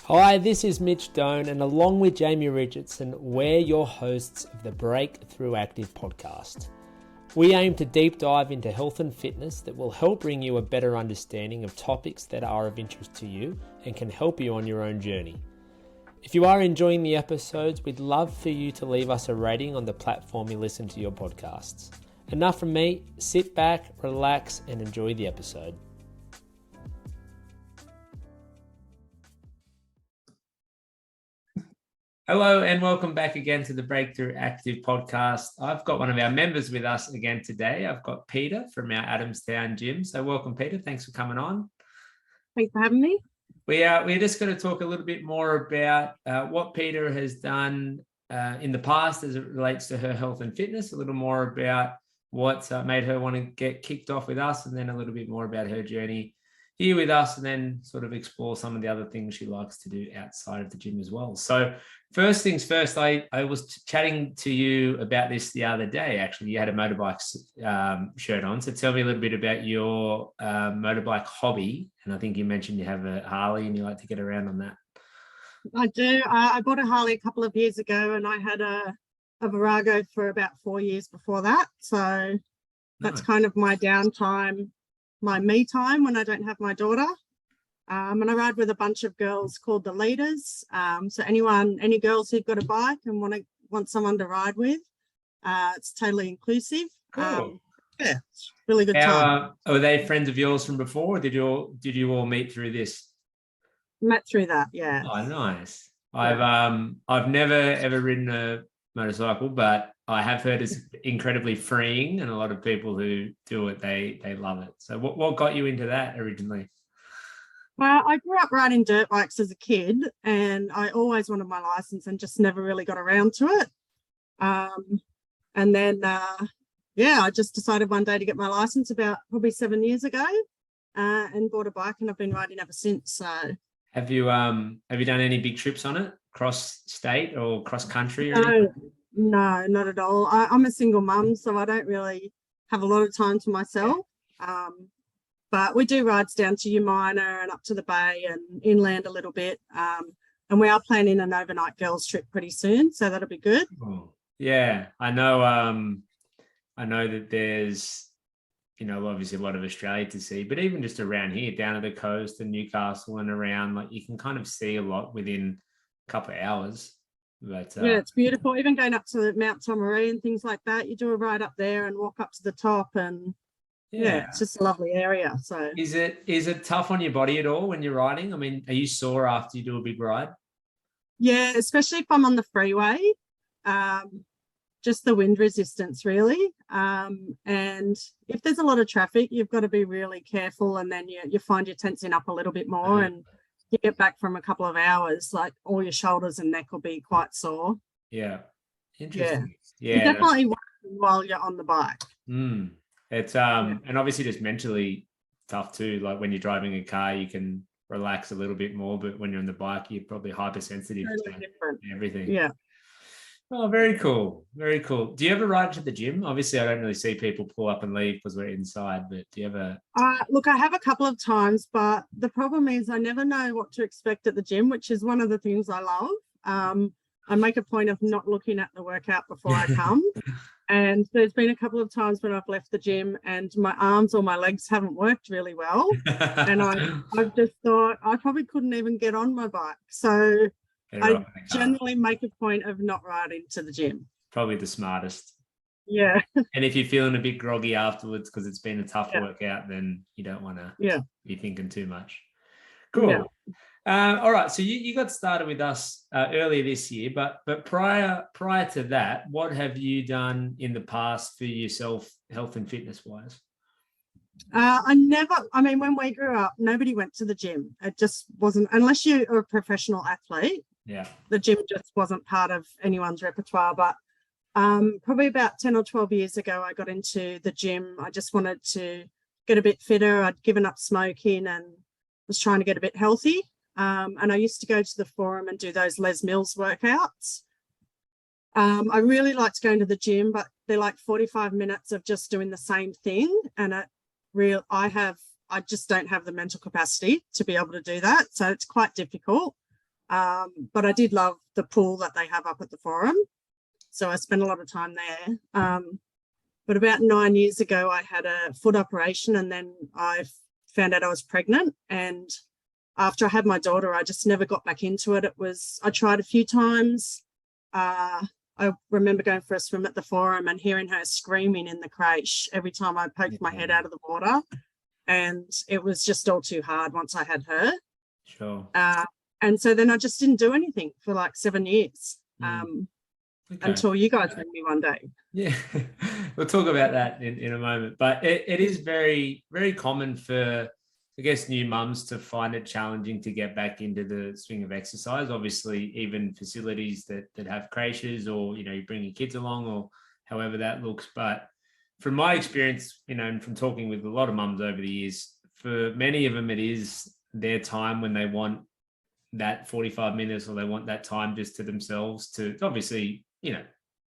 Hi, this is Mitch Doan, and along with Jamie Richardson, we're your hosts of the Break-Thru Active podcast. We aim to deep dive into health and fitness that will help bring you a better understanding of topics that are of interest to you and can help you on your own journey. If you are enjoying the episodes, we'd love for you to leave us a rating on the platform you listen to your podcasts. Enough from me, sit back, relax, and enjoy the episode. Hello and welcome back again to the Break-Thru Active podcast. I've got one of our members with us again today. I've got Peta from our Adamstown gym. So welcome, Peta. Thanks for coming on. Thanks for having me. We're just going to talk a little bit more about what Peta has done in the past as it relates to her health and fitness, a little more about what made her want to get kicked off with us, and then a little bit more about her journey here with us, and then sort of explore some of the other things she likes to do outside of the gym as well. So first things first, I was chatting to you about this the other day. Actually, you had a motorbike shirt on. So tell me a little bit about your motorbike hobby. And I think you mentioned you have a Harley and you like to get around on that. I do. I bought a Harley a couple of years ago, and I had a Virago for about 4 years before that. So that's kind of my downtime, my me time when I don't have my daughter. And I ride with a bunch of girls called the Leaders. So any girls who've got a bike and want someone to ride with, it's totally inclusive. Cool. Yeah, it's really good time. Were they friends of yours from before, or did you all meet through this? Met through that, yeah. Oh, nice. Yeah. I've never ever ridden a motorcycle, but I have heard it's incredibly freeing, and a lot of people who do it, they love it. So what got you into that originally? Well, I grew up riding dirt bikes as a kid, and I always wanted my license and just never really got around to it. And then, I just decided one day to get my license about probably 7 years ago, and bought a bike, and I've been riding ever since. So, have you done any big trips on it, cross state or cross country? Or anything? No, not at all. I'm a single mum, so I don't really have a lot of time to myself. But we do rides down to Umina and up to the bay and inland a little bit. And we are planning an overnight girls trip pretty soon, so that'll be good. Oh, yeah, I know that there's, obviously a lot of Australia to see, but even just around here, down at the coast and Newcastle and around, like you can kind of see a lot within a couple of hours. But yeah, it's beautiful. Even going up to Mount Tomaree and things like that, you do a ride up there and walk up to the top, and yeah, it's just a lovely area. So is it tough on your body at all when you're riding? I mean, are you sore after you do a big ride? Yeah, especially if I'm on the freeway. Just the wind resistance, really. And if there's a lot of traffic, you've got to be really careful, and then you find you're tensing up a little bit more, and you get back from a couple of hours, like all your shoulders and neck will be quite sore. Yeah, interesting. Yeah, you definitely work while you're on the bike. It's and obviously just mentally tough too. Like when you're driving a car, you can relax a little bit more, but when you're on the bike, you're probably hypersensitive to everything. Yeah. Oh, very cool. Very cool. Do you ever ride to the gym? Obviously, I don't really see people pull up and leave because we're inside, but do you ever? Look, I have a couple of times, but the problem is I never know what to expect at the gym, which is one of the things I love. I make a point of not looking at the workout before I come. And there's been a couple of times when I've left the gym and my arms or my legs haven't worked really well. And I've just thought I probably couldn't even get on my bike. So I generally make a point of not riding to the gym. Probably the smartest. Yeah. And if you're feeling a bit groggy afterwards because it's been a tough workout, then you don't want to be thinking too much. Cool. Yeah. All right. So you got started with us earlier this year, but prior to that, what have you done in the past for yourself, health and fitness wise? When we grew up, nobody went to the gym. It just wasn't, unless you're a professional athlete. Yeah. The gym just wasn't part of anyone's repertoire. But probably about 10 or 12 years ago, I got into the gym. I just wanted to get a bit fitter. I'd given up smoking and was trying to get a bit healthy. And I used to go to the Forum and do those Les Mills workouts. I really liked going to the gym, but they're like 45 minutes of just doing the same thing. And I just don't have the mental capacity to be able to do that. So it's quite difficult. But I did love the pool that they have up at the Forum. So I spent a lot of time there. But about 9 years ago, I had a foot operation, and then I found out I was pregnant. And after I had my daughter, I just never got back into it. I tried a few times. I remember going for a swim at the Forum and hearing her screaming in the creche every time I poked my head out of the water. And it was just all too hard once I had her. Sure. And so then I just didn't do anything for like 7 years. Okay. Until you guys met me one day. Yeah, we'll talk about that in a moment. But it is very, very common for, I guess, new mums to find it challenging to get back into the swing of exercise. Obviously, even facilities that have creches, or, you bring your kids along, or however that looks. But from my experience, and from talking with a lot of mums over the years, for many of them, it is their time when they want that 45 minutes, or they want that time just to themselves to obviously,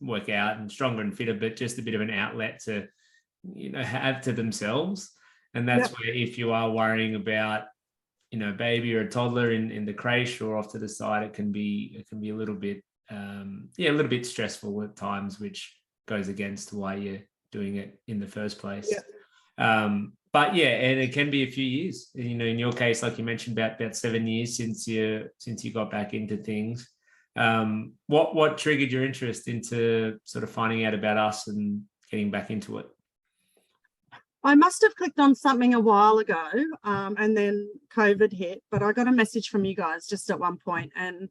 work out and stronger and fitter, but just a bit of an outlet to, have to themselves. And that's where, if you are worrying about, baby or a toddler in the creche or off to the side, it can be a little bit, a little bit stressful at times, which goes against why you're doing it in the first place. But yeah, and it can be a few years, in your case, like you mentioned, about 7 years since you got back into things. What triggered your interest into sort of finding out about us and getting back into it? I must have clicked on something a while ago, and then COVID hit, but I got a message from you guys just at one point, and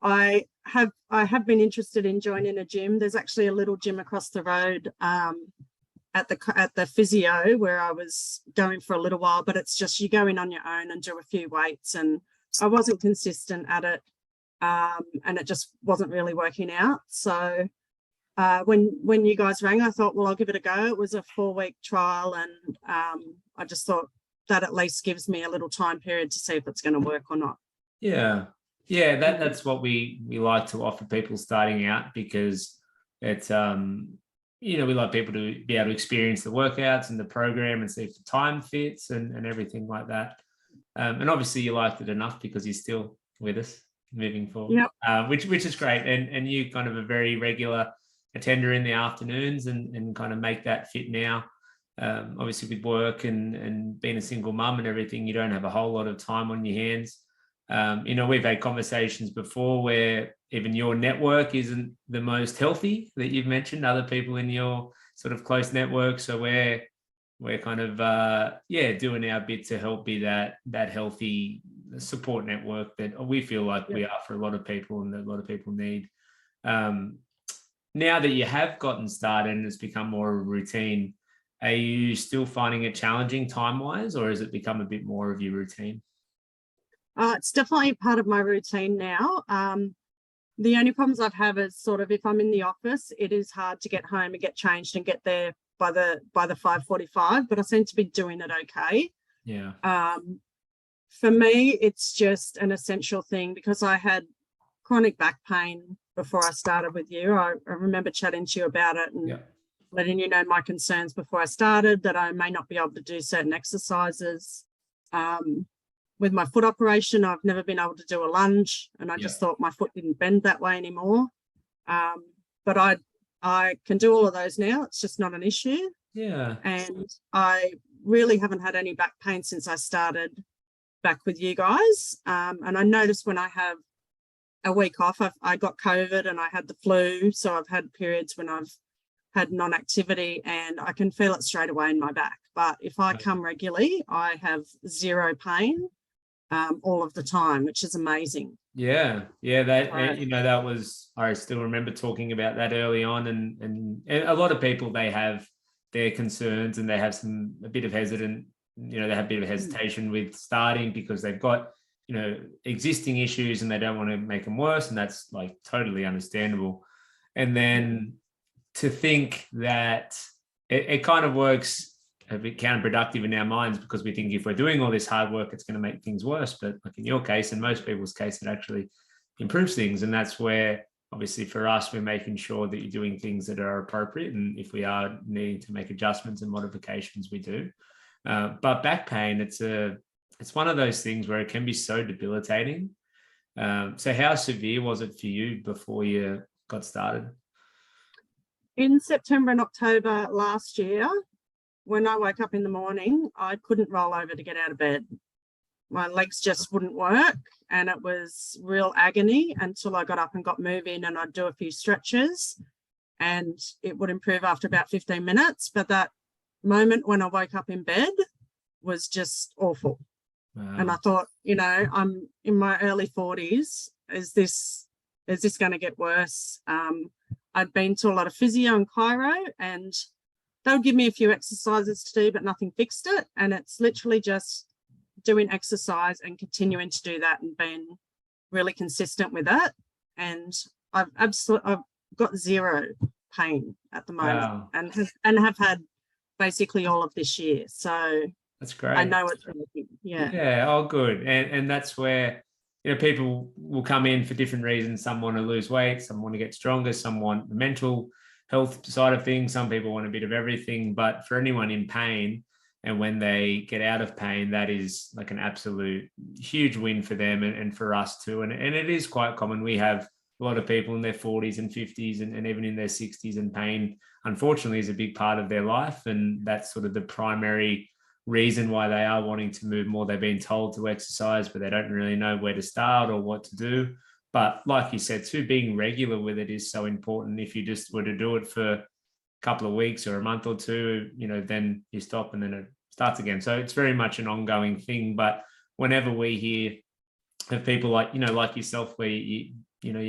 I have been interested in joining a gym. There's actually a little gym across the road at the physio where I was going for a little while, but it's just you go in on your own and do a few weights, and I wasn't consistent at it. And it just wasn't really working out. So when you guys rang, I thought, well, I'll give it a go. It was a 4-week trial, and I just thought that at least gives me a little time period to see if it's going to work or not. Yeah, that's what we like to offer people starting out, because it's we like people to be able to experience the workouts and the program and see if the time fits and everything like that. And obviously you liked it enough because you're still with us moving forward, which is great. And you kind of a very regular attender in the afternoons and kind of make that fit now. Obviously with work and being a single mum and everything, you don't have a whole lot of time on your hands. We've had conversations before where even your network isn't the most healthy that you've mentioned, other people in your sort of close network. So we're kind of doing our bit to help be that healthy support network that we feel like we are for a lot of people, and that a lot of people need. Now that you have gotten started and it's become more of a routine, are you still finding it challenging time-wise, or has it become a bit more of your routine? It's definitely part of my routine now. The only problems I've had is sort of if I'm in the office, it is hard to get home and get changed and get there by the 5:45, but I seem to be doing it okay. Yeah. For me, it's just an essential thing because I had chronic back pain before I started with you. I remember chatting to you about it and letting you know my concerns before I started, that I may not be able to do certain exercises. With my foot operation, I've never been able to do a lunge, and I just thought my foot didn't bend that way anymore. But I can do all of those now. It's just not an issue. Yeah. And I really haven't had any back pain since I started back with you guys. And I noticed when I have a week off, I got COVID and I had the flu. So I've had periods when I've had non-activity and I can feel it straight away in my back. But if I come regularly, I have zero pain all of the time, which is amazing. Yeah. That was, I still remember talking about that early on, and a lot of people, they have their concerns and they have a bit of hesitation with starting because they've got, existing issues and they don't want to make them worse. And that's like totally understandable. And then to think that it kind of works a bit counterproductive in our minds, because we think if we're doing all this hard work, it's going to make things worse. But like in your case and most people's case, it actually improves things. And that's where, obviously for us, we're making sure that you're doing things that are appropriate. And if we are needing to make adjustments and modifications, we do. But back pain, it's one of those things where it can be so debilitating So how severe was it for you before you got started? In September and October last year, when I woke up in the morning, I couldn't roll over to get out of bed. My legs just wouldn't work, and it was real agony until I got up and got moving, and I'd do a few stretches and it would improve after about 15 minutes. But that moment when I woke up in bed was just awful. Wow. And I thought, I'm in my early 40s. Is this going to get worse? I'd been to a lot of physio and chiro, and they would give me a few exercises to do, but nothing fixed it. And it's literally just doing exercise and continuing to do that and being really consistent with it. And I've got zero pain at the moment. Wow. and have had basically all of this year. So that's great. I know it's working. Yeah. Oh, good. And that's where, people will come in for different reasons. Some want to lose weight, some want to get stronger, some want the mental health side of things. Some people want a bit of everything. But for anyone in pain, and when they get out of pain, that is like an absolute huge win for them and for us too. And it is quite common. We have a lot of people in their 40s and 50s and even in their 60s, and pain, unfortunately, is a big part of their life. And that's sort of the primary reason why they are wanting to move more. They've been told to exercise, but they don't really know where to start or what to do. But like you said, too, being regular with it is so important. If you just were to do it for a couple of weeks or a month or two, then you stop and then it starts again. So it's very much an ongoing thing. But whenever we hear of people like yourself, where you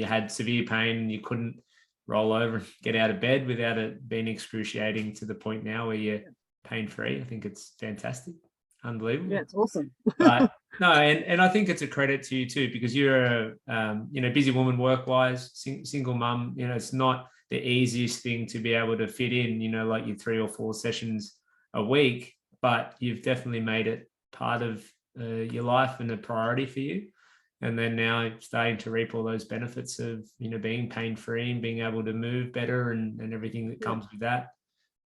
had severe pain and you couldn't roll over and get out of bed without it being excruciating, to the point now where you're pain-free, I think it's fantastic. Unbelievable. Yeah, it's awesome. But no, and I think it's a credit to you too, because you're a busy woman work-wise, single mum. It's not the easiest thing to be able to fit in, like your 3 or 4 sessions a week, but you've definitely made it part of your life and a priority for you. And then now starting to reap all those benefits of, being pain-free and being able to move better and everything that comes with that.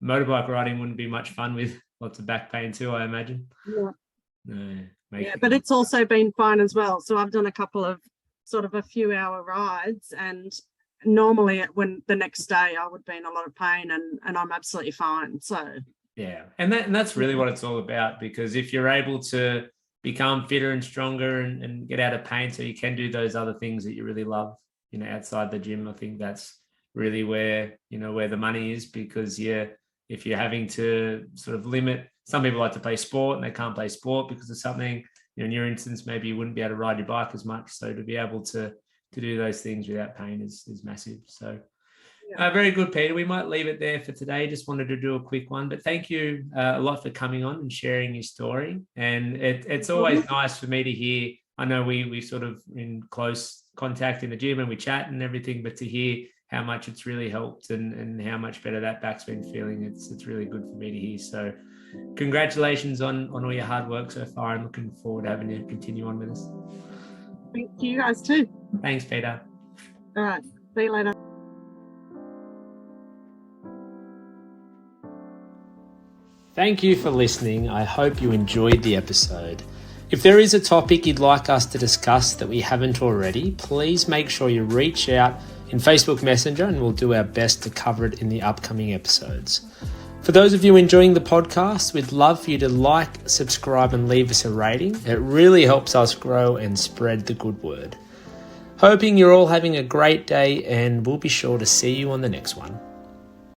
Motorbike riding wouldn't be much fun with lots of back pain too, I imagine. Yeah. No, but it's also been fine as well. So I've done a couple of sort of a few hour rides, and normally when the next day I would be in a lot of pain, and I'm absolutely fine. So yeah, and that's really what it's all about, because if you're able to become fitter and stronger and get out of pain so you can do those other things that you really love, outside the gym, I think that's really where the money is. Because if you're having to sort of limit, some people like to play sport and they can't play sport because of something, in your instance, maybe you wouldn't be able to ride your bike as much. So to be able to do those things without pain is massive. So very good, Peter. We might leave it there for today. Just wanted to do a quick one, but thank you a lot for coming on and sharing your story. And it's always nice for me to hear. I know we sort of in close contact in the gym and we chat and everything, but to hear how much it's really helped and how much better that back's been feeling, it's really good for me to hear. So congratulations on all your hard work so far. I'm looking forward to having you continue on with us. Thank you guys too. Thanks, Peter. All right. See you later. Thank you for listening. I hope you enjoyed the episode. If there is a topic you'd like us to discuss that we haven't already, please make sure you reach out in Facebook Messenger and we'll do our best to cover it in the upcoming episodes. For those of you enjoying the podcast, we'd love for you to like, subscribe and leave us a rating. It really helps us grow and spread the good word. Hoping you're all having a great day, and we'll be sure to see you on the next one.